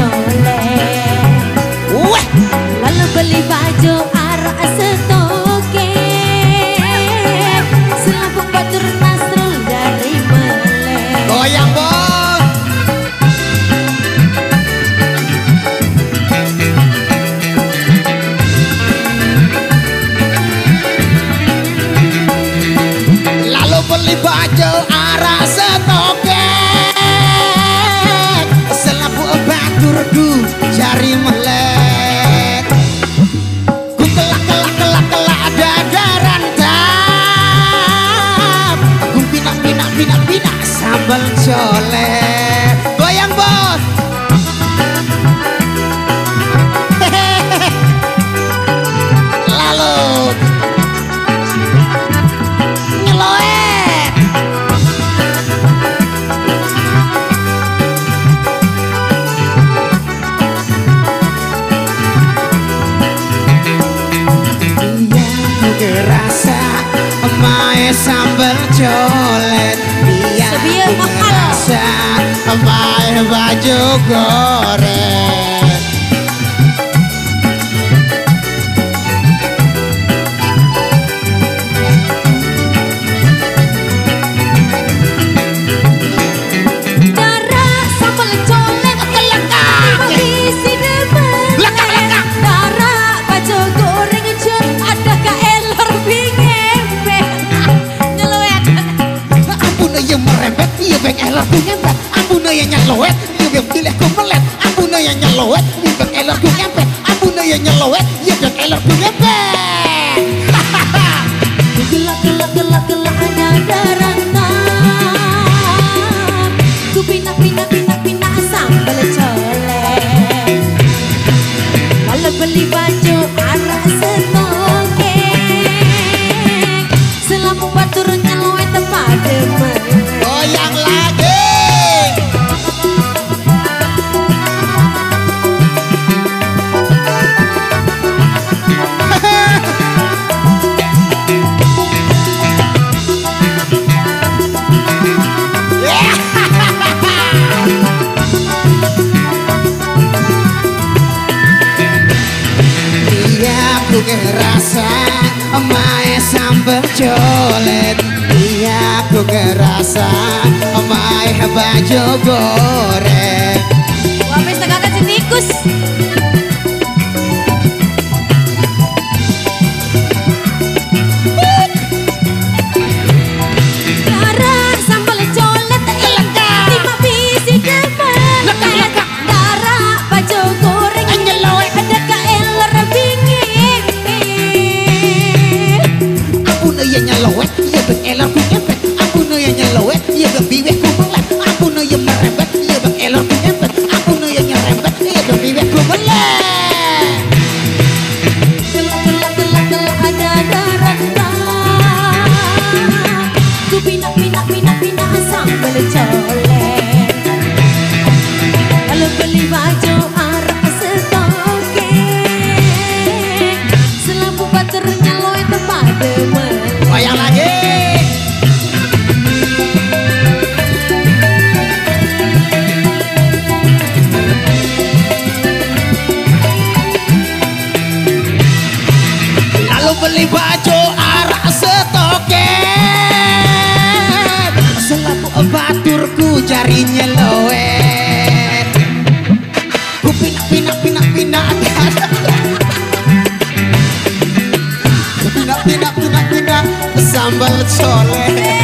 colek. Weh, Lalu beli baju arah setoke, selapuk batur Nasrul dari Melek. goyang bos. Lalu beli baju arah setoke, selapu baturku jari melek. Ku kelak dada rantap, ku pinak sambal colek. Goyang bos. Lalu ngeloet. Kerasa mae sambal colet, dia Sebiar mahal. kerasa mae baju goreng. Darah sambal colek isi demen. Lekak. Darah baju goreng cut ada KLR bingempe. Ngeluet. Ampun yang merembet, iya beng elah ku ngempet. Ampun yang nyeloet, iya beng pilih ku melet. Ampun yang nyeloet, iya beng elah ku ngempet. Ampun yang nyeloet, iya beng elah ku ngempet. Gelak ada darah tam. Ku pindah sambal colek. Lalu beli baju arah setoke, selapuk batur nyeloet tempat demen. Goyang lagi. Iya ku ngerasa mae sambal colet, iya ku ngerasa mae baju goreng. Wah, pesta kakak si tikus. Darah sambal colet lima bisi demen. Darah baju goreng Nyeloet. ada KLR bingit. Ampun yang nyeloet, iya beng elar ku ngempet. Ampun yang nyeloet, iya beng biweh ku melet. Ampun yang merembet, iya beng elar ku ngempet. Ampun yang nyerembet, iya beng biweh ku melet. Gelak ada darah tam. Ku pindah sambal colek. Lalu beli baju arah setoke, selapuk batur nyeloet tempat demen. Goyang lagi. Lalu beli baju arah setoke, selapu baturku jari nyeloet. Ku pindah ku pindah sambal colek.